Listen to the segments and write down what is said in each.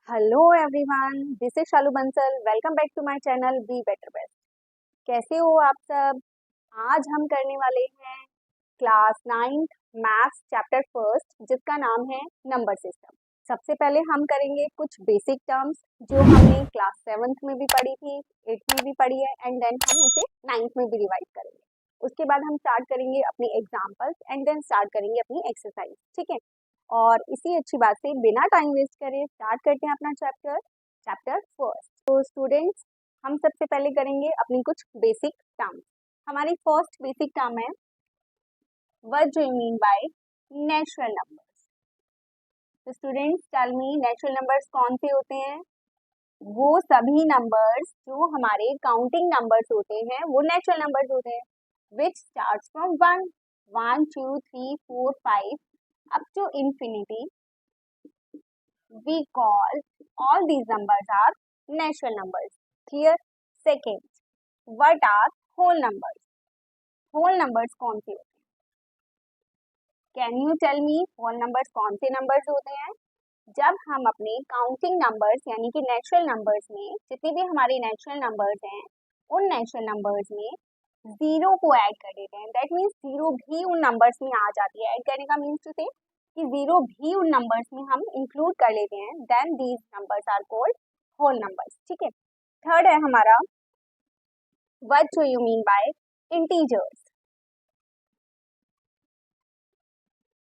Hello everyone, this is Shalu Bansal. Welcome back to my channel be better best. कैसे हो आप सब? आज हम करने वाले हैं class 9th maths chapter first, जिसका नाम है नंबर सिस्टम। सबसे पहले हम करेंगे कुछ बेसिक टर्म्स जो हमने क्लास 7th में भी पढ़ी थी, 8th में भी पढ़ी है, एंड देन हम उसे 9th में भी रिवाइज करेंगे। उसके बाद हम स्टार्ट करेंगे अपनी एग्जाम्पल्स एंड देन स्टार्ट करेंगे अपनी एक्सरसाइज। ठीक है, और इसी अच्छी बात से बिना टाइम वेस्ट करे स्टार्ट करते हैं अपना चैप्टर फर्स्ट। तो स्टूडेंट्स, हम सबसे पहले करेंगे अपनी कुछ बेसिक टर्म्स। हमारी फर्स्ट बेसिक टर्म है what do you mean by natural numbers. तो students tell me, natural numbers कौन से होते हैं? वो सभी नंबर्स जो हमारे काउंटिंग नंबर्स होते हैं वो नेचुरल नंबर्स होते हैं, विच starts from 1, 1 2 3 4 5 up to infinity. We call all these numbers are natural numbers. Clear? Second, what are whole numbers? Whole numbers कौन से होते हैं? Can you tell me whole numbers कौन से numbers होते हैं? जब हम अपने काउंटिंग नंबर्स यानी कि नेचुरल नंबर्स में जितने भी हमारे नेचुरल नंबर्स हैं, उन नेचुरल नंबर्स में जीरो को ऐड कर देते हैं। दैट मीन्स जीरो भी उन नंबर्स में आ जाती है। ऐड करने का मीन्स टू से कि जीरो भी उन नंबर्स में हम इंक्लूड कर लेते हैं, then these numbers are called whole numbers. ठीक है, थर्ड है हमारा what do you mean by integers.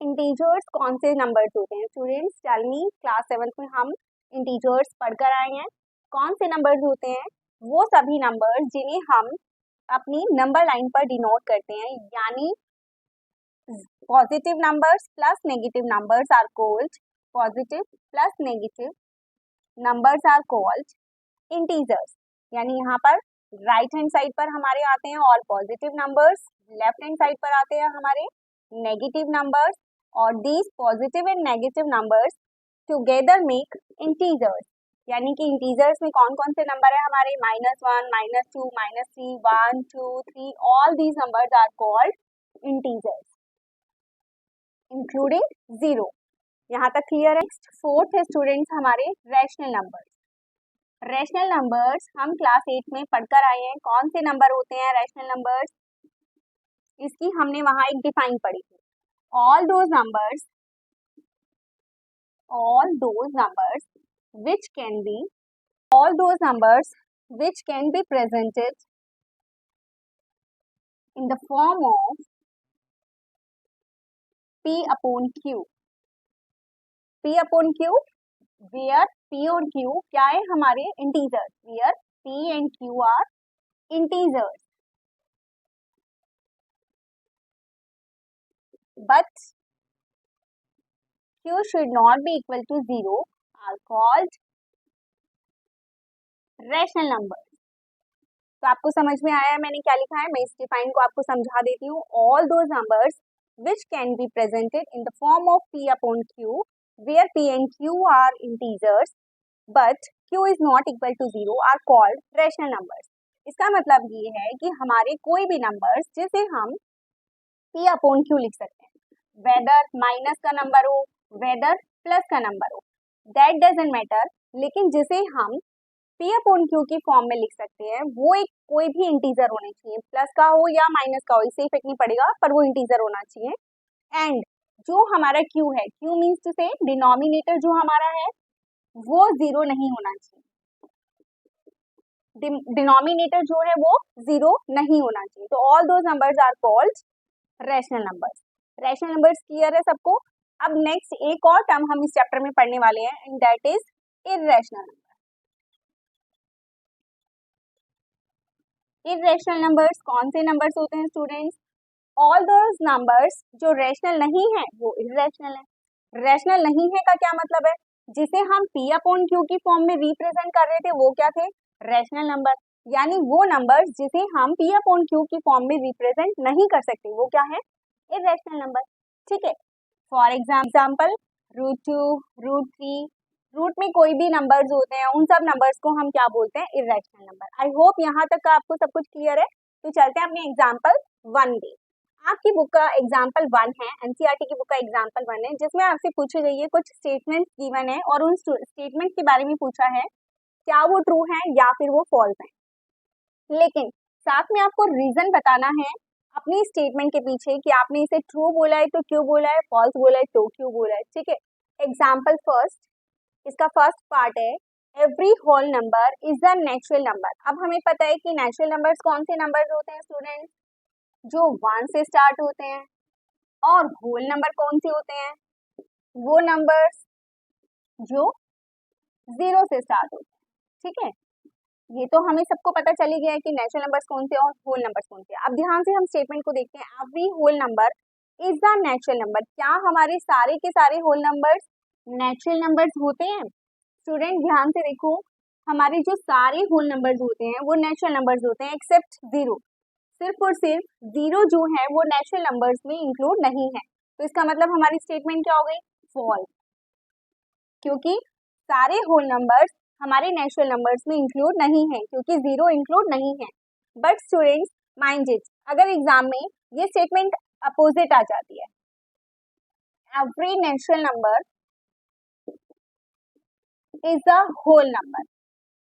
Integers कौन से नंबर्स होते हैं? स्टूडेंट्स टेल मी, क्लास 7th में हम इंटीजर्स पढ़कर आए हैं। कौन से नंबर्स होते हैं? वो सभी नंबर्स जिन्हें हम अपनी नंबर लाइन पर डिनोट करते हैं, यानी positive numbers plus negative numbers are called positive plus negative numbers are called integers. यानी यहाँ पर राइट हैंड साइड पर हमारे आते हैं all positive numbers, left hand side पर आते हैं हमारे नेगेटिव नंबर्स, और these positive and negative numbers together make integers. यानी कि इंटीजर्स में कौन कौन से नंबर है हमारे? -1, -2, -3, 1 2 3, all these numbers are called integers including zero. यहाँ तक क्लियर है? फोर्थ है स्टूडेंट्स हमारे रैशनल नंबर्स। रैशनल नंबर्स हम क्लास 8 में पढ़कर आए हैं। कौन से नंबर होते हैं रैशनल नंबर्स? इसकी हमने वहां एक डिफाइन पढ़ी थी। All those numbers which can be all those numbers which can be presented in the form of p upon q. p upon q, where p और q क्या है? हमारे integers. where p and q are integers, but q should not be equal to 0 are called rational numbers. तो आपको समझ में आया है मैंने क्या लिखा है? मैं इस डिफाइन को आपको समझा देती हूँ। All those numbers which can be presented in the form of p upon q, where p and q are integers but q is not equal to 0 are called rational numbers. इसका मतलब ये है कि हमारे कोई भी नंबर्स जिसे हम p upon q लिख सकते हैं, वेदर माइनस का नंबर हो वेदर प्लस का नंबर हो, दैट डजंट मैटर, लेकिन जिसे हम p अपॉन q की फॉर्म में लिख सकते हैं वो एक कोई भी इंटीजर होने चाहिए, प्लस का हो या माइनस का हो, इससे इफेक्ट नहीं पड़ेगा, पर वो इंटीजर होना चाहिए। एंड जो हमारा q है, q मीन्स टू से डिनोमिनेटर जो हमारा है वो जीरो नहीं होना चाहिए। डिनोमिनेटर जो है वो जीरो नहीं होना चाहिए। तो all those numbers are called rational numbers. Rational numbers clear है सबको? अब नेक्स्ट एक और टर्म हम इस चैप्टर में पढ़ने वाले हैं, and that is irrational number. Irrational numbers कौन से नंबर्स होते हैं स्टूडेंट्स? ऑल दोज नंबर्स जो रैशनल नहीं है वो इर्रेशनल है। रैशनल नहीं है का क्या मतलब है? जिसे हम p अपॉन q की फॉर्म में रिप्रेजेंट कर रहे थे वो क्या थे? Rational number. यानी वो नंबर जिसे हम p अपॉन q की फॉर्म में रिप्रेजेंट नहीं कर सकते वो क्या है? Irrational number. ठीक है, फॉर एग्जाम्पल √2, √3, रूट में कोई भी नंबर्स होते हैं उन सब नंबर्स को हम क्या बोलते हैं? Irrational number. आई होप यहाँ तक का आपको सब कुछ क्लियर है। तो चलते हैं अपने एग्जाम्पल 1 पे। आपकी बुक का एग्जाम्पल 1 है, एनसीईआरटी की बुक का एग्जाम्पल 1 है, जिसमें आपसे पूछी गई है कुछ स्टेटमेंट गिवन है और उन स्टेटमेंट के बारे में पूछा है क्या वो ट्रू है या फिर वो फॉल्स है, लेकिन साथ में आपको रीजन बताना है अपनी स्टेटमेंट के पीछे कि आपने इसे ट्रू बोला है तो क्यों बोला है, फॉल्स बोला है तो क्यों बोला है। ठीक है, एग्जाम्पल फर्स्ट, इसका फर्स्ट पार्ट है every whole number is a natural number. अब हमें पता है कि नेचुरल नंबर्स कौन से नंबर्स होते हैं स्टूडेंट्स, जो 1 से स्टार्ट होते हैं, और होल नंबर कौन से होते हैं, वो नंबर्स जो 0 से स्टार्ट होते हैं। ठीक है, ये तो हमें सबको पता चली गया है कि नेचुरल नंबर्स कौन से और होल नंबर्स कौन से। अब ध्यान से हम स्टेटमेंट को देखते हैं, every whole number is the natural number. क्या हमारे सारे के सारे होल नंबर्स नेचुरल नंबर्स होते हैं? स्टूडेंट ध्यान से देखो, हमारे जो सारे होल नंबर्स होते हैं वो नेचुरल नंबर्स होते हैं एक्सेप्ट 0। सिर्फ और सिर्फ 0 जो है वो नेचुरल नंबर्स में इंक्लूड नहीं है। तो इसका मतलब हमारी स्टेटमेंट क्या हो गई, फॉल्स, क्योंकि सारे होल नंबर्स हमारे नेचुरल नंबर्स में इंक्लूड नहीं है, क्योंकि 0 इंक्लूड नहीं है। बट स्टूडेंट्स माइंड इट, अगर एग्जाम में ये स्टेटमेंट अपोजिट आ जाती है, every natural number is a whole number,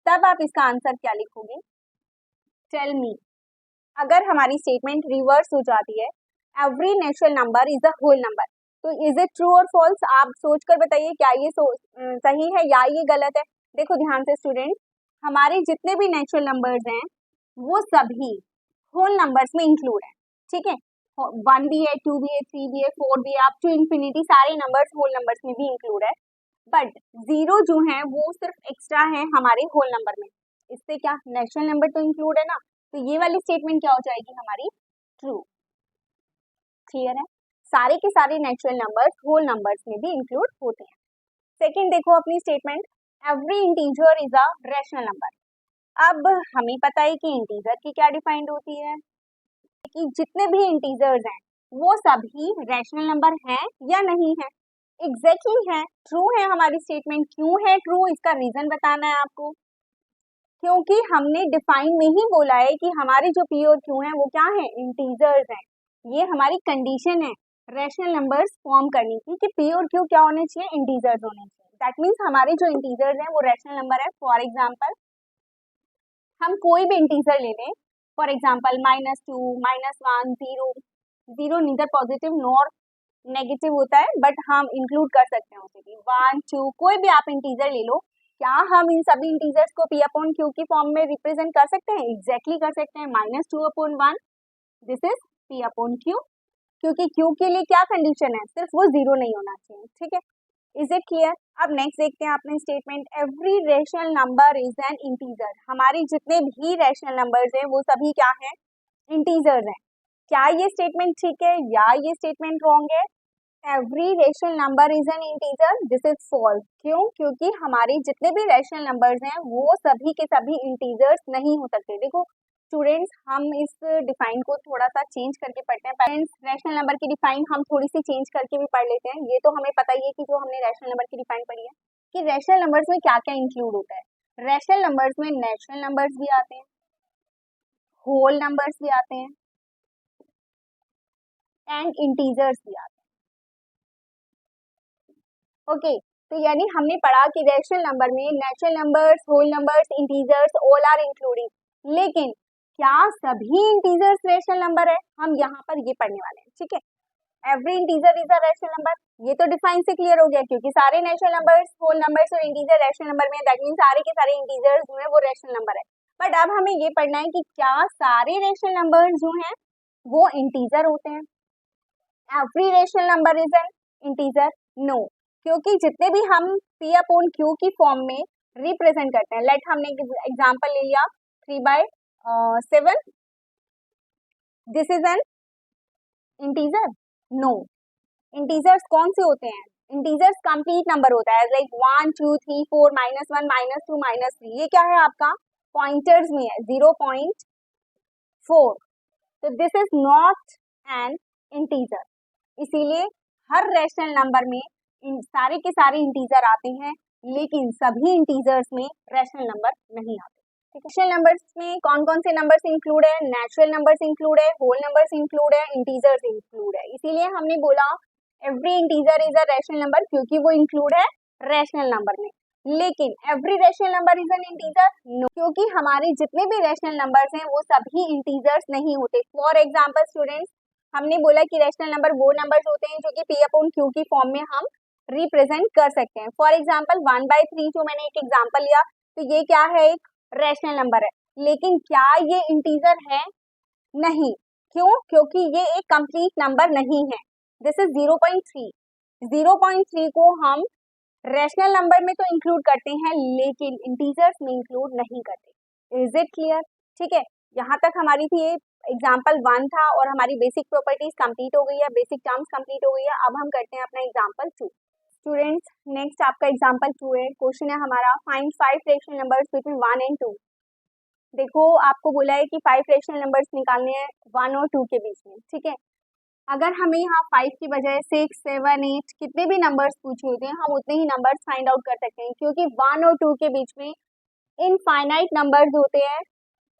तब आप इसका आंसर क्या लिखोगे, टेल मी। अगर हमारी स्टेटमेंट रिवर्स हो जाती है, every natural number is a whole number, तो इज इट ट्रू और फॉल्स? आप सोचकर बताइए, क्या ये सही है या ये गलत है। देखो ध्यान से स्टूडेंट, हमारे जितने भी नेचुरल नंबर्स हैं वो सभी होल नंबर्स में इंक्लूड है। ठीक है, 1 भी है, 2 भी है, 3 भी है, 4 भी है, अप टू इंफिनिटी सारे नंबर्स होल नंबर्स में भी इंक्लूड है। बट 0 जो है वो सिर्फ एक्स्ट्रा है हमारे होल नंबर में। इससे क्या, नेचुरल नंबर तो इंक्लूड है ना, तो ये वाली स्टेटमेंट क्या हो जाएगी हमारी, ट्रू। क्लियर है, सारे के सारे नेचुरल नंबर्स होल नंबर्स में भी इंक्लूड होते हैं। सेकंड देखो अपनी statement, every integer is a rational number. अब हमें पता है कि इंटीजर की क्या डिफाइंड होती है, कि जितने भी इंटीजर्स हैं वो सभी रैशनल नंबर हैं या नहीं है। एग्जैक्टली है, ट्रू है हमारी स्टेटमेंट। क्यों है ट्रू, इसका रीजन बताना है आपको, क्योंकि हमने डिफाइन में ही बोला है कि हमारे जो पी और क्यू हैं वो क्या है, इंटीजर्स हैं। ये हमारी कंडीशन है रैशनल नंबर्स फॉर्म करने की कि पी और क्यू क्या होने चाहिए, इंटीजर्स होने चाहिए। दैट मीन्स हमारे जो इंटीजर्स हैं वो रैशनल नंबर है। फॉर एग्जाम्पल हम कोई भी इंटीजर ले लें, for example -2, -1, 0, 0 neither positive nor negative होता है, बट हम इंक्लूड कर सकते हैं उसे भी। 1, 2 कोई भी आप इंटीजर ले लो, क्या हम इन सभी इंटीजर्स को p अपॉन q की फॉर्म में रिप्रेजेंट कर सकते हैं? एग्जैक्टली कर सकते हैं। -2/1 this is p upon q, क्योंकि q के लिए क्या कंडीशन है, सिर्फ वो 0 नहीं होना चाहिए। ठीक है, इज इट क्लियर? अब नेक्स्ट देखते हैं अपने statement, every rational number is an integer. हमारे जितने भी रैशनल नंबर्स हैं वो सभी क्या है, इंटीजर्स हैं। क्या ये स्टेटमेंट ठीक है या ये स्टेटमेंट रॉन्ग है? Every rational number is an integer, this is false. क्यों? क्योंकि हमारे जितने भी रैशनल नंबर्स हैं वो सभी के सभी इंटीजर्स नहीं हो सकते। देखो स्टूडेंट्स, हम इस डिफाइन को थोड़ा सा चेंज करके पढ़ते हैं। पेरेंट्स, रैशनल नंबर की डिफाइन हम थोड़ी सी चेंज करके भी पढ़ लेते हैं। ये तो हमें पता ही है कि जो हमने रैशनल नंबर की डिफाइन पढ़ी है कि रैशनल नंबर्स में क्या क्या इंक्लूड होता है। रैशनल नंबर्स में नेचुरल नंबर्स भी आते हैं, होल नंबर्स भी आते हैं, एंड इंटीजर्स भी आते हैं। ओके, तो यानी हमने पढ़ा कि रैशनल नंबर में natural numbers, whole numbers, integers all are including. लेकिन क्या सभी इंटीजर्स रैशनल नंबर है, हम यहाँ पर ये पढ़ने वाले हैं। ठीक है, every integer is a rational number, ये तो डिफाइन से क्लियर हो गया, क्योंकि सारे नेचुरल नंबर्स, होल नंबर्स और इंटीजर रैशनल नंबर में, दैट मीन सारे के सारे इंटीजर्स जो है वो रैशनल नंबर है। बट अब हमें ये पढ़ना है कि क्या सारे रैशनल नंबर्स जो हैं वो इंटीजर होते हैं? Every rational number is an integer? No, क्योंकि जितने भी हम p अपॉन q की फॉर्म में रिप्रेजेंट करते हैं, लेट हमने एग्जांपल ले लिया 3/7, this is an integer? No, integers कौन से होते हैं, इंटीजर्स कंप्लीट नंबर होता है, लाइक 1, 2, 3, 4, -1, -2, -3, ये क्या है आपका पॉइंटर्स में है 0.4, तो this is not an integer. इसीलिए हर रैशनल नंबर में इन सारे के सारे इंटीजर आते हैं, लेकिन सभी इंटीजर्स में रैशनल नंबर नहीं आते। रैशनल नंबर्स में कौन कौन से नंबर्स इंक्लूड है? नेचुरल नंबर्स इंक्लूड है, होल नंबर्स इंक्लूड है, इंटीजर्स इंक्लूड है। इसीलिए हमने बोला every integer is a rational number, क्योंकि वो इंक्लूड है रैशनल नंबर में। लेकिन every rational number is an integer? No, क्योंकि हमारे जितने भी रैशनल नंबर्स हैं वो सभी इंटीजर्स नहीं होते। फॉर एग्जांपल स्टूडेंट्स, हमने बोला कि रैशनल नंबर वो नंबर्स होते हैं जो कि पी अपॉन क्यू की फॉर्म में हम रिप्रेजेंट कर सकते हैं। फॉर एग्जांपल 1/3 जो मैंने एक एग्जांपल लिया, तो ये क्या है? एक रैशनल नंबर है। लेकिन क्या ये इंटीजर है? नहीं। क्यों? क्योंकि ये एक कंप्लीट नंबर नहीं है। This is 0.3। 0.3 को हम रैशनल नंबर में तो इंक्लूड करते हैं, लेकिन इंटीजर्स में इंक्लूड नहीं करते। Is it clear? ठीक है, यहाँ तक हमारी थी ये एग्जाम्पल 1 था और हमारी बेसिक प्रॉपर्टीज कंप्लीट हो गई है, बेसिक टर्म्स कंप्लीट हो गई है। अब हम करते हैं अपना एग्जाम्पल 2। स्टूडेंट्स, नेक्स्ट आपका एग्जाम्पल 2 है। क्वेश्चन है हमारा, find 5 rational numbers between 1 and 2। देखो, आपको बोला है कि 5 रैशनल नंबर्स निकालने हैं 1 और 2 के बीच में। ठीक है, अगर हमें यहाँ 5 की बजाय 6, 7, 8 कितने भी नंबर्स पूछे होते हैं, हम उतने ही नंबर्स फाइंड आउट कर सकते हैं, क्योंकि 1 और 2 के बीच में इनफाइनाइट नंबर्स होते हैं।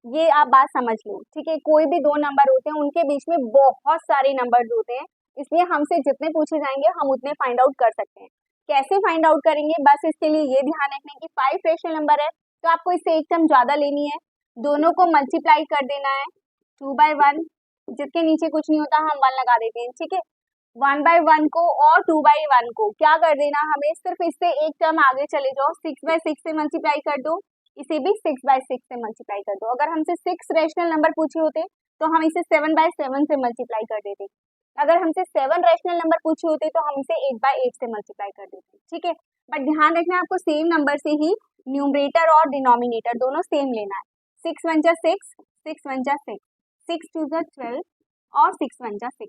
ये आप बात समझ लो। ठीक है, कोई भी दो नंबर होते हैं उनके बीच में बहुत सारे नंबर्स होते हैं, इसलिए हमसे जितने पूछे जाएंगे हम उतने फाइंड आउट कर सकते हैं। कैसे फाइंड आउट करेंगे? बस इसके लिए ये ध्यान रखना है कि 5 रैशनल नंबर है तो आपको इससे एक टर्म ज्यादा लेनी है, दोनों को मल्टीप्लाई कर देना है 2/1, जिसके नीचे कुछ नहीं होता हम 1 लगा देते हैं। ठीक है, 1/1 को और 2/1 को क्या कर देना, हमें सिर्फ इससे एक टर्म आगे चले जाओ, 6/6 से मल्टीप्लाई कर दो, इसे भी 6/6 से मल्टीप्लाई कर दो। अगर हमसे 6 रैशनल नंबर पूछे होते तो हम इसे 7/7 से मल्टीप्लाई कर देते। अगर हमसे 7 रैशनल नंबर पूछे होते तो हम इसे 8/8 से मल्टीप्लाई कर देते। ठीक है, बट ध्यान रखना आपको सेम नंबर से ही न्यूमरेटर और डिनोमिनेटर दोनों सेम लेना है। 6 1 जा 6, 6 1 जा 6, 6 2 जा 12 और 6 1 जा 6।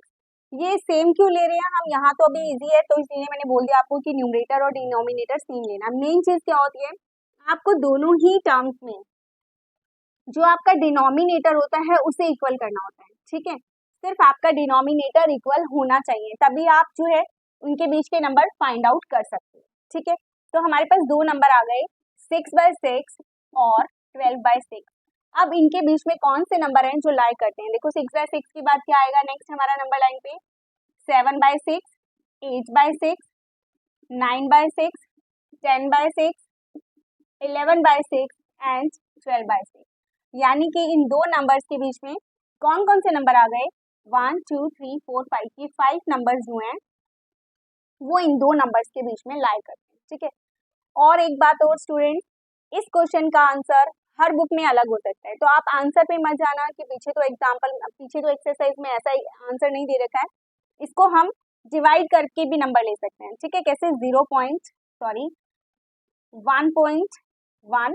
ये सेम क्यों ले रहे हैं हम? यहाँ तो अभी इजी है तो इसलिए मैंने बोल दिया आपको कि न्यूमरेटर और डिनोमिनेटर सेम लेना। मेन चीज क्या होती है, आपको दोनों ही टर्म्स में जो आपका डिनोमिनेटर होता है उसे इक्वल करना होता है। ठीक है, सिर्फ आपका डिनोमिनेटर इक्वल होना चाहिए, तभी आप जो है उनके बीच के नंबर फाइंड आउट कर सकते हैं। ठीक है, तो हमारे पास दो नंबर आ गए, 6/6 और 12/6। अब इनके बीच में कौन से नंबर हैं जो लाई करते हैं? देखो, 6/6 के बाद क्या आएगा नेक्स्ट हमारा नंबर लाइन पे? 7/6, 8/6, 9/6, 10/6, 11/6 एंड 12/6। यानी कि इन दो नंबर्स के बीच में कौन कौन से नंबर आ गए? 1 2 3 4 5। ये 5 नंबर्स जो हैं वो इन दो नंबर्स के बीच में लाई करते हैं। ठीक है, और एक बात और स्टूडेंट, इस क्वेश्चन का आंसर हर बुक में अलग हो सकता है, तो आप आंसर पे मत जाना कि पीछे तो एक्सरसाइज में ऐसा ही आंसर नहीं दे रखा है। इसको हम डिवाइड करके भी नंबर ले सकते हैं। ठीक है, कैसे? 1.1,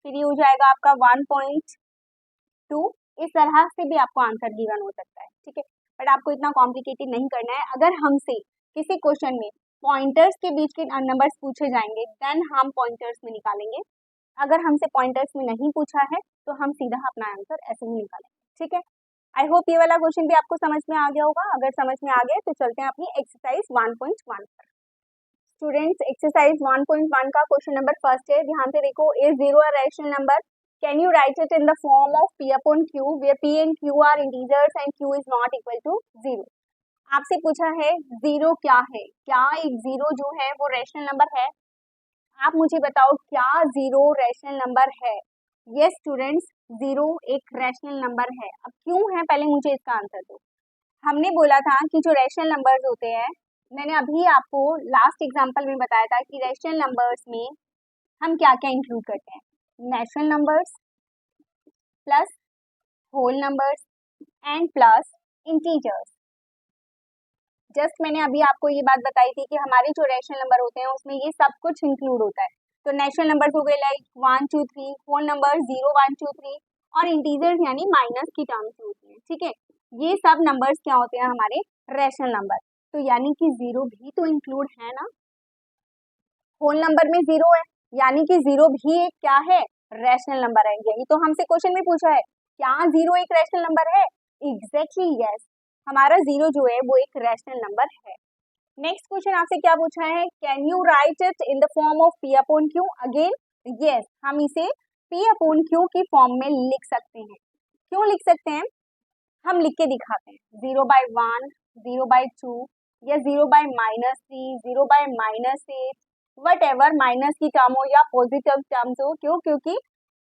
फिर ये हो जाएगा आपका 1.2। इस तरह से भी आपको आंसर गिवन हो सकता है। ठीक है, बट आपको इतना कॉम्प्लिकेटेड नहीं करना है। अगर हमसे किसी क्वेश्चन में पॉइंटर्स के बीच के नंबर्स पूछे जाएंगे देन हम पॉइंटर्स में निकालेंगे। अगर हमसे पॉइंटर्स में नहीं पूछा है तो हम सीधा अपना आंसर ऐसे ही निकालेंगे। ठीक है, आई होप ये वाला क्वेश्चन भी आपको समझ में आ गया होगा। अगर समझ में आ गया तो चलते हैं अपनी एक्सरसाइज 1.1 पर। स्टूडेंट्स, एक्सरसाइज 1.1 का क्वेश्चन नंबर फर्स्ट है, ध्यान से देखो। Is 0 a rational number? Can you right it in the form of p upon q where p and q are integers and q is not equal to 0। आपसे पूछा है zero क्या है, क्या एक जीरो जो है वो रैशनल नंबर है? आप मुझे बताओ, क्या जीरो रैशनल नंबर है? यस स्टूडेंट्स, जीरो एक रैशनल नंबर है। अब क्यों है, पहले मुझे इसका आंसर दो। हमने बोला था कि जो रैशनल नंबर्स होते हैं, मैंने अभी आपको लास्ट एग्जांपल में बताया था कि रैशनल नंबर्स में हम क्या क्या इंक्लूड करते हैं? Natural numbers plus whole numbers and plus integers. Just मैंने अभी आपको ये बात बताई थी कि हमारे जो रैशनल नंबर होते हैं उसमें ये सब कुछ इंक्लूड होता है। तो नेचुरल नंबर्स हो गए लाइक 1 2 3, होल नंबर 0 1 2 3 और इंटीजर्स यानी माइनस की टर्म्स होती है। ठीक है, ये सब नंबर्स क्या होते हैं? हमारे रैशनल नंबर। तो यानी कि जीरो भी तो इंक्लूड है ना। होल नंबर में जीरो है, यानी कि जीरो भी एक क्या है? रैशनल नंबर है। यही तो हमसे क्वेश्चन में पूछा है, क्या जीरो एक रैशनल नंबर है? एग्जैक्टली यस, हमारा जीरो जो है वो एक रैशनल नंबर है। नेक्स्ट क्वेश्चन आपसे क्या पूछा है? Can you right it in the form of p upon q? Again yes, हम इसे P अपॉन Q की फॉर्म में लिख सकते हैं। क्यों लिख सकते हैं? हम लिख के दिखाते हैं, 0/1, 0/2 या 0/-3, 0/-8, वट एवर माइनस की टर्म हो या पॉजिटिव टर्म्स हो। क्यों? क्योंकि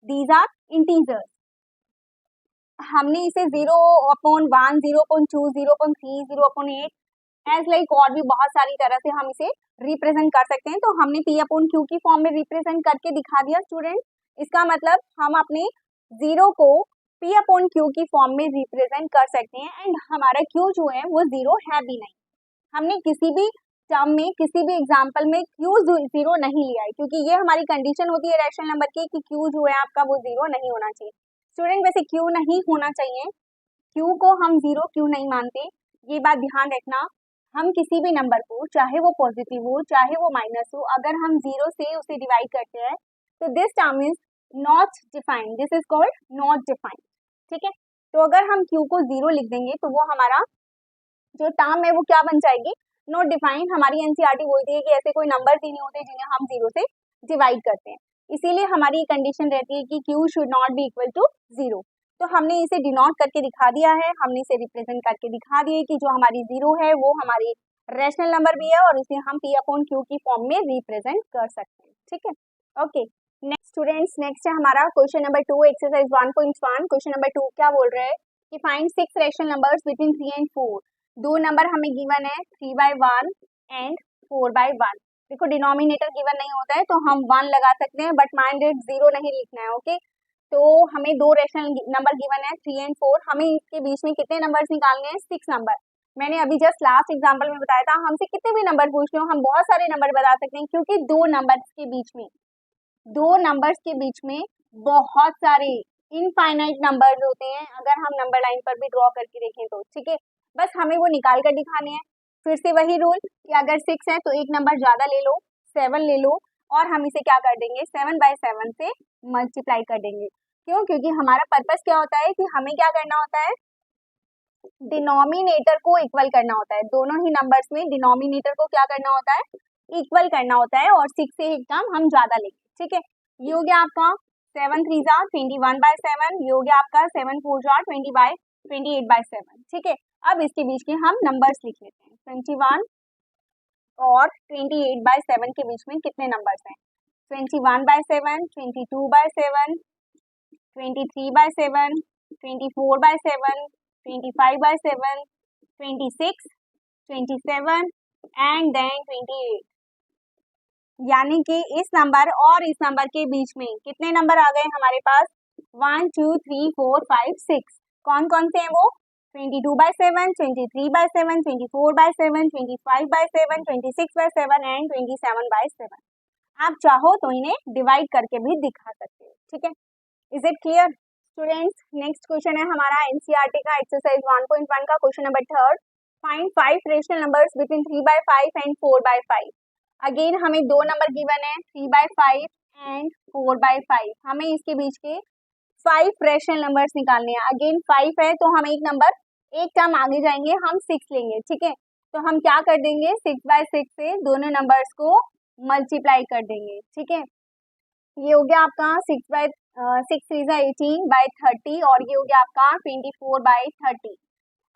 दीज आर इंटीजर्स। हमने इसे 0/1, 0/2, 0/3, 0/8 एज लाइक और भी बहुत सारी तरह से हम इसे रिप्रेजेंट कर सकते हैं। तो हमने P अपॉन Q की फॉर्म में रिप्रेजेंट करके दिखा दिया स्टूडेंट। इसका मतलब हम अपने जीरो को P अपॉन Q की फॉर्म में रिप्रेजेंट कर सकते हैं एंड हमारा Q जो है वो जीरो है भी नहीं। हमने किसी भी टर्म में, किसी भी एग्जाम्पल में Q जीरो नहीं लिया है, क्योंकि ये हमारी कंडीशन होती है रैशनल नंबर की कि Q जो है आपका वो जीरो नहीं होना चाहिए। स्टूडेंट वैसे Q नहीं होना चाहिए, Q को हम जीरो क्यों नहीं मानते, ये बात ध्यान रखना। हम किसी भी नंबर को, चाहे वो पॉजिटिव हो चाहे वो माइनस हो, अगर हम जीरो से उसे डिवाइड करते हैं तो this term is not defined, this is called not defined. ठीक है, तो अगर हम Q को जीरो लिख देंगे तो वो हमारा जो टर्म है वो क्या बन जाएगी? Not defined. हमारी एनसीईआरटी बोलती है कि ऐसे कोई नंबर ही नहीं होते जिन्हें हम जीरो से डिवाइड करते हैं, इसीलिए हमारी कंडीशन रहती है कि Q should not be equal to zero. तो हमने इसे डिनोट करके दिखा दिया है, हमने इसे रिप्रेजेंट करके दिखा दिया कि जो हमारी जीरो है वो हमारी रैशनल नंबर भी है और इसे हम P अपॉन Q की फॉर्म में रिप्रेजेंट कर सकते हैं। ठीक है, ओके। नेक्स्ट स्टूडेंट्स, नेक्स्ट है हमारा question number 2, exercise 1.1। Question number 2 क्या बोल रहे हैं कि find 6 rational numbers between 3 and 4। दो नंबर हमें गिवन है 3/1 एंड 4/1। देखो डिनोमिनेटर गिवन नहीं होता है तो हम 1 लगा सकते हैं, बट माइंडेड जीरो नहीं लिखना है। ओके, तो हमें दो रैशनल नंबर गिवन है 3 एंड 4। हमें इसके बीच में कितने नंबर्स निकालने हैं? 6 नंबर। मैंने अभी जस्ट लास्ट एग्जांपल में बताया था, हमसे कितने भी नंबर पूछ लो हम बहुत सारे नंबर बता सकते हैं, क्योंकि दो नंबर्स के बीच में बहुत सारे इनफाइनाइट नंबर्स होते हैं, अगर हम नंबर लाइन पर भी ड्रॉ करके देखें तो। ठीक है, बस हमें वो निकाल कर दिखाने हैं। फिर से वही रूल कि अगर 6 है तो एक नंबर ज्यादा ले लो, 7 ले लो, और हम इसे क्या कर देंगे? 7/7 से मल्टीप्लाई कर देंगे। क्यों? क्योंकि हमारा पर्पस क्या होता है कि हमें क्या करना होता है? डिनोमिनेटर को इक्वल करना होता है। दोनों ही नंबर्स में डिनोमिनेटर को क्या करना होता है? इक्वल करना होता है, और 6 से एक टर्म हम ज्यादा लेंगे। ठीक है, ये हो गया आपका 7 3 जा 21/7, ये हो गया आपका 7 4 जा 28/7। ठीक है, अब इसके बीच के हम नंबर्स लिख लेते हैं। 21 और 28/7 के बीच में कितने नंबर्स हैं? 21/7, 22/7, 23/7, 24/7, 25/7, 26, 27 एंड देन 28। यानी कि इस नंबर और इस नंबर के बीच में कितने नंबर आ गए हमारे पास? 1 2 3 4 5 6। कौन कौन से हैं वो? 22/7, 23/7, 24/7, 25/7, 26/7 एंड 27/7। आप चाहो तो इन्हें डिवाइड करके भी दिखा सकते हो। ठीक है, is it clear students? Next question है हमारा एनसीईआरटी का एक्सरसाइज 1.1 का question number 3। Find 5 rational numbers between 3/5 and 4/5। Again हमें दो नंबर गिवन है 3/5 एंड 4/5। हमें इसके बीच के 5 रैशनल नंबर्स निकालने हैं। अगेन 5 है तो हम एक टर्म आगे जाएंगे, हम 6 लेंगे। ठीक है, तो हम क्या कर देंगे? 6/6 से दोनों नंबर्स को मल्टीप्लाई कर देंगे। ठीक है, ये हो गया आपका 6 3 18/30 और ये हो गया आपका 24/30।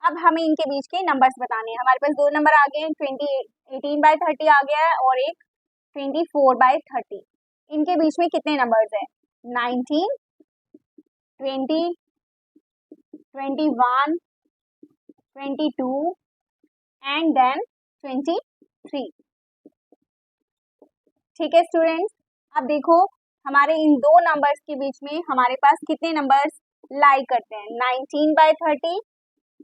अब हमें इनके बीच के नंबर्स बताने हैं। हमारे पास दो नंबर आ गए हैं, 18/30 आ गया है और एक 24/30। इनके बीच में कितने नंबर्स हैं? 19, 20, 21, 22 एंड देन 23। ठीक है स्टूडेंट्स, अब देखो हमारे इन दो नंबर्स के बीच में हमारे पास कितने नंबर्स लाई करते हैं? 19/30,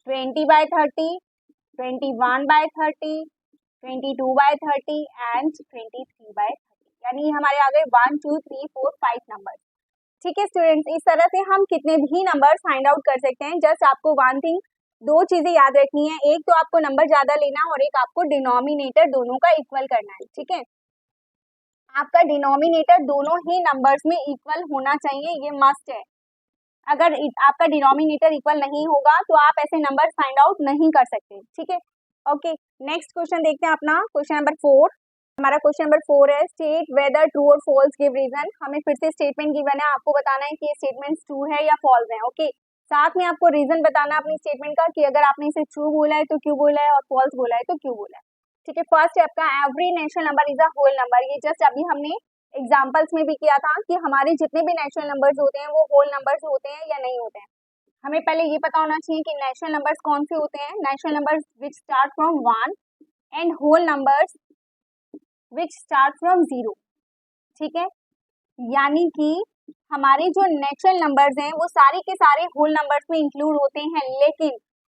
20/30, 21/30, 22/30 एंड 23/30। यानी हमारे आ गए 1 2 3 4 5 नंबर। ठीक है स्टूडेंट्स, इस तरह से हम कितने भी नंबर्स फाइंड आउट कर सकते हैं। जस्ट आपको वन थिंग, दो चीजें याद रखनी है, एक तो आपको नंबर ज्यादा लेना और एक आपको डिनोमिनेटर दोनों का इक्वल करना है। ठीक है, आपका डिनोमिनेटर दोनों ही नंबर्स में इक्वल होना चाहिए, ये मस्ट है। अगर आपका डिनोमिनेटर इक्वल नहीं होगा तो आप ऐसे नंबर फाइंड आउट नहीं कर सकते। ठीक है, ओके। नेक्स्ट क्वेश्चन देखते हैं अपना, क्वेश्चन नंबर 4। हमारा क्वेश्चन नंबर 4 है, स्टेट वेदर ट्रू और फॉल्स गिव रीजन। हमें फिर से स्टेटमेंट गिवन है, आपको बताना है कि ये स्टेटमेंट ट्रू है या फॉल्स है। ओके, साथ में आपको रीजन बताना अपनी स्टेटमेंट का कि अगर आपने इसे ट्रू बोला है तो क्यों बोला है और फॉल्स बोला है तो क्यों बोला है। ठीक है, फर्स्ट है आपका every natural number is a whole number. ये जस्ट अभी हमने एग्जाम्पल्स में भी किया था कि हमारे जितने भी नेचुरल नंबर्स होते हैं वो होल नंबर्स होते हैं या नहीं होते हैं। हमें पहले ये पता होना चाहिए कि नेचुरल नंबर्स कौन से होते हैं। Natural numbers which start from 1 and whole numbers which start from 0। ठीक है, यानी कि हमारे जो नेचुरल नंबर्स हैं वो सारे के सारे होल नंबर्स में इंक्लूड होते हैं, लेकिन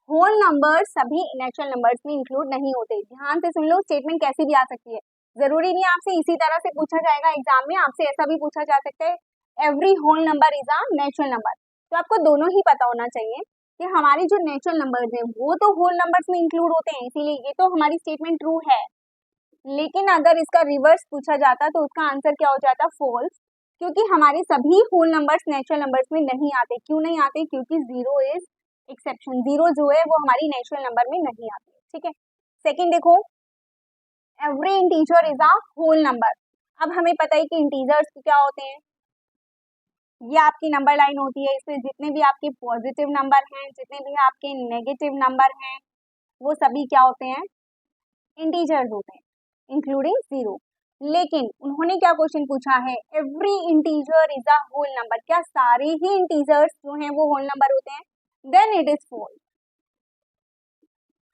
होल नंबर्स सभी नेचुरल नंबर्स में इंक्लूड नहीं होते। ध्यान से सुन लो, स्टेटमेंट कैसी भी आ सकती है, जरूरी नहीं आपसे इसी तरह से पूछा जाएगा एग्जाम में, आपसे ऐसा भी पूछा जा सकता है every whole number is a natural number. तो आपको दोनों ही पता होना चाहिए कि हमारे जो नेचुरल नंबर्स हैं वो तो होल नंबर्स में इंक्लूड होते हैं, इसीलिए ये तो हमारी स्टेटमेंट ट्रू है। लेकिन अगर इसका रिवर्स पूछा जाता तो उसका आंसर क्या हो जाता, फॉल्स, क्योंकि हमारे सभी होल नंबर्स नेचुरल नंबर्स में नहीं आते। क्यों नहीं आते, क्योंकि 0 इज एक्सेप्शन। 0 जो है वो हमारी नेचुरल नंबर में नहीं आती। ठीक है, सेकंड देखो, every integer is a whole number. अब हमें पता है कि इंटीजर्स क्या होते हैं, ये आपकी नंबर लाइन होती है, इसमें जितने भी आपके पॉजिटिव नंबर हैं, जितने भी आपके नेगेटिव नंबर हैं, वो सभी क्या होते हैं, इंटीजर्स होते हैं, इंक्लूडिंग 0। लेकिन उन्होंने क्या क्वेश्चन पूछा है, every integer is a whole number, क्या सारे ही इंटीजर्स जो हैं वो होल नंबर होते हैं, देन इट इज फॉल्स।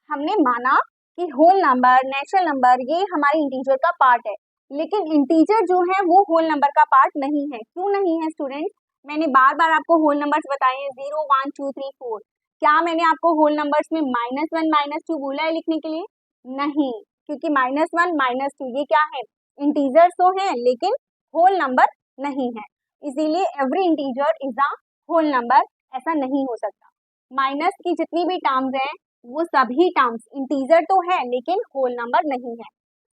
हमने माना कि होल नंबर नेचुरल नंबर ये हमारे इंटीजर का पार्ट है, लेकिन इंटीजर जो है वो होल नंबर का पार्ट नहीं है। क्यों नहीं है स्टूडेंट्स, मैंने बार बार आपको होल नंबर्स बताए हैं, 0 1 2 3 4। क्या मैंने आपको होल नंबर्स में -1 -2 बोला है लिखने के लिए, नहीं, क्योंकि -1 -2 ये क्या है, इंटीजर्स तो हैं लेकिन होल नंबर नहीं है, इसीलिए every integer is a whole number ऐसा नहीं हो सकता। माइनस की जितनी भी टर्म्स हैं वो सभी टर्म्स इंटीजर तो है लेकिन होल नंबर नहीं है।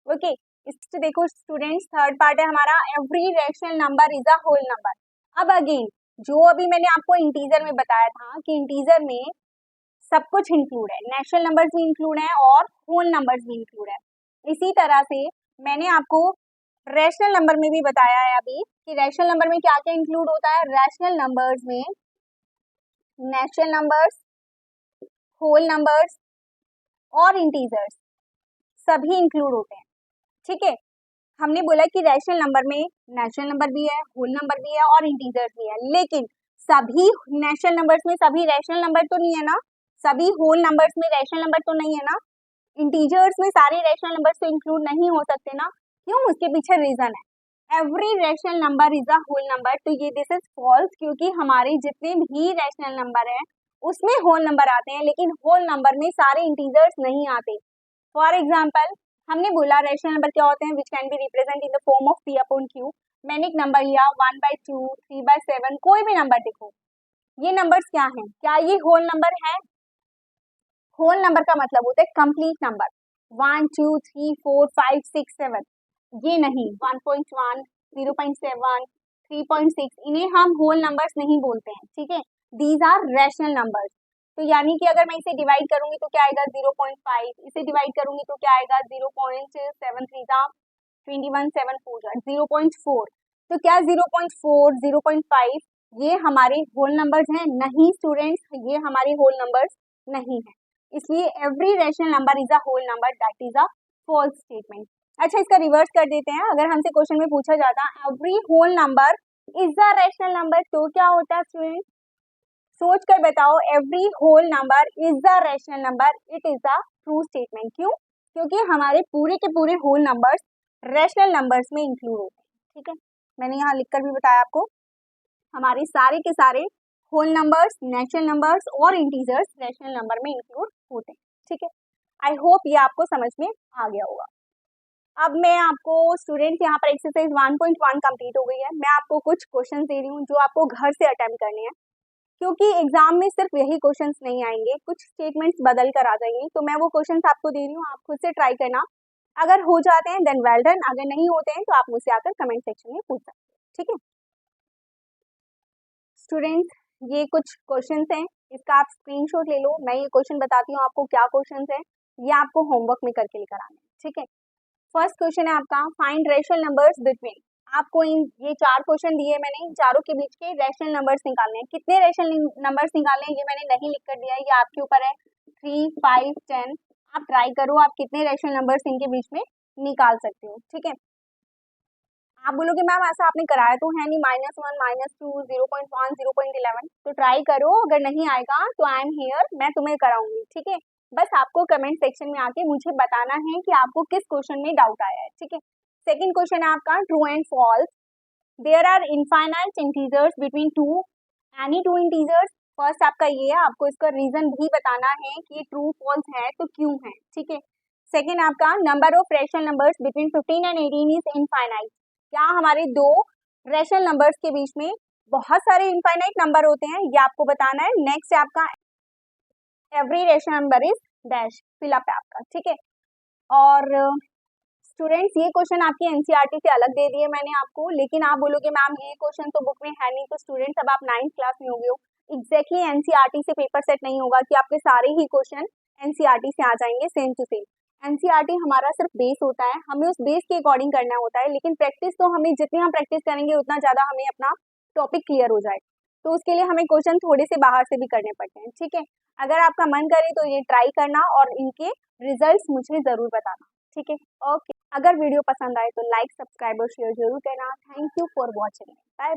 ओके, इससे देखो स्टूडेंट्स, थर्ड पार्ट है हमारा, every rational number is a whole number. अब अगेन जो अभी मैंने आपको इंटीजर में बताया था कि इंटीजर में सब कुछ इंक्लूड है, नेचुरल नंबर्स भी इंक्लूड है और होल नंबर्स भी इंक्लूड है। इसी तरह से मैंने आपको रैशनल नंबर में भी बताया है अभी कि रैशनल नंबर में क्या क्या इंक्लूड होता है। रैशनल नंबर्स में नेचुरल नंबर्स, होल नंबर्स और इंटीजर्स सभी इंक्लूड होते हैं। ठीक है, हमने बोला कि रैशनल नंबर में नेचुरल नंबर भी है, होल नंबर भी है और इंटीजर्स भी है, लेकिन सभी नेचुरल नंबर्स में सभी रैशनल नंबर तो नहीं है ना, सभी होल नंबर्स में रैशनल नंबर तो नहीं है ना, इंटीजर्स में सारे रैशनल नंबर्स तो इंक्लूड नहीं हो सकते ना। क्यों, उसके पीछे रीजन है, every rational number is a whole number. तो ये दिस इज फॉल्स, क्योंकि हमारे जितने भी रैशनल नंबर हैं उसमें होल नंबर आते हैं, लेकिन होल नंबर में सारे इंटीजर्स नहीं आते। फॉर एग्जाम्पल हमने बोला रैशनल नंबर क्या होते हैं, which can be represent in the form of p upon q। मैंने एक नंबर लिया 1/2 3/7, कोई भी नंबर देखो, ये नंबर्स क्या हैं, क्या ये होल नंबर है। होल नंबर का मतलब होता है कंप्लीट नंबर, 1 2 3 4 5 6 7, ये नहीं 1.1 0.7 3.6, इन्हें हम होल नंबर्स नहीं बोलते हैं। ठीक है, दीज आर रैशनल नंबर्स। तो यानी कि अगर मैं इसे डिवाइड करूंगी तो क्या आएगा 0.5, इसे डिवाइड करूंगी तो क्या आएगा 0.73 21 7 4 0.4। तो क्या 0.4 0.5 ये हमारे होल नंबर्स हैं, नहीं स्टूडेंट्स, ये हमारे होल नंबर्स नहीं है, इसलिए every rational number is a whole number, that is a false statement. अच्छा, इसका रिवर्स कर देते हैं, अगर हमसे क्वेश्चन में पूछा जाता every whole number is a rational number तो क्या होता स्टूडेंट, सोच कर बताओ, every whole number is a rational number, it is a true statement. क्यों, क्योंकि हमारे पूरे के पूरे होल नंबर्स रैशनल नंबर्स में इंक्लूड होते हैं। ठीक है, मैंने यहाँ लिखकर भी बताया आपको, हमारे सारे के सारे होल नंबर्स, नेचुरल नंबर्स और इंटीजर्स रैशनल नंबर में इंक्लूड होते हैं। ठीक है, आई होप ये आपको समझ में आ गया होगा। अब मैं आपको स्टूडेंट्स यहाँ पर एक्सरसाइज 1.1 कंप्लीट हो गई है, मैं आपको कुछ क्वेश्चन दे रही हूँ जो आपको घर से अटेम्प्ट करने हैं, क्योंकि एग्जाम में सिर्फ यही क्वेश्चंस नहीं आएंगे, कुछ स्टेटमेंट्स बदल कर आ जाएंगे, तो मैं वो क्वेश्चंस आपको दे रही हूँ, आप खुद से ट्राई करना। अगर हो जाते हैं देन वेल डन, अगर नहीं होते हैं तो आप मुझसे आकर कमेंट सेक्शन में पूछ सकते हैं। ठीक है स्टूडेंट्स, ये कुछ क्वेश्चंस हैं, इसका आप स्क्रीनशॉट ले लो, मैं ये क्वेश्चन बताती हूँ आपको क्या क्वेश्चंस हैं, ये आपको होमवर्क में करके लेकर आने हैं। ठीक है, फर्स्ट क्वेश्चन है आपका फाइंड रेशनल नंबर्स बिटवीन। आपको ये 4 क्वेश्चन दिए मैंने, इन चारों के बीच के रेशनल नंबर्स निकालने हैं। कितने रेशनल नंबर्स निकालने हैं ये मैंने नहीं लिख कर दिया है, ये आपके ऊपर है। 3, 5, 10 आप ट्राई करो, आप कितने रेशनल नंबर्स इनके बीच में निकाल सकते हो। ठीक है, आप बोलोगे मैम ऐसा आपने कराया तो है नहीं, -1, -2, 0.1, 0.11, तो ट्राई करो, अगर नहीं आएगा तो आई एम हियर, मैं तुम्हें कराऊंगी। ठीक है, बस आपको कमेंट सेक्शन में आके मुझे बताना है कि आपको किस क्वेश्चन में डाउट आया है। ठीक है, सेकंड क्वेश्चन है आपका true and false. There are infinite integers between two, any two integers. First आपका ये है, आपको इसका रीजन भी बताना है कि ये ट्रू फॉल्स है तो क्यों है। ठीक है, सेकंड आपका number of rational numbers between 15 and 18 is infinite. क्या हमारे दो रेशनल नंबर्स के बीच में बहुत सारे इनफाइनाइट नंबर होते हैं, ये आपको बताना है। नेक्स्ट है आपका every rational number is dash, fill up है आपका। ठीक है, और स्टूडेंट्स ये क्वेश्चन आपकी एनसीईआरटी से अलग दे दिए मैंने आपको, लेकिन आप बोलोगे मैम ये क्वेश्चन तो बुक में है नहीं, तो स्टूडेंट्स अब आप 9th क्लास में हो गए हो, एग्जैक्टली एनसीईआरटी से पेपर सेट नहीं होगा कि आपके सारे ही क्वेश्चन एनसीईआरटी से आ जाएंगे सेम टू सेम। एनसीईआरटी हमारा सिर्फ बेस होता है, हमें उस बेस के अकॉर्डिंग करना होता है, लेकिन प्रैक्टिस तो हमें जितनी हम प्रैक्टिस करेंगे उतना ज़्यादा हमें अपना टॉपिक क्लियर हो जाए, तो उसके लिए हमें क्वेश्चन थोड़े से बाहर से भी करने पड़ते हैं। ठीक है, अगर आपका मन करे तो ये ट्राई करना और इनके रिजल्ट्स मुझे ज़रूर बताना। ठीक है, ओके। अगर वीडियो पसंद आए तो लाइक, सब्सक्राइब और शेयर जरूर करना। Thank you for watching, bye bye.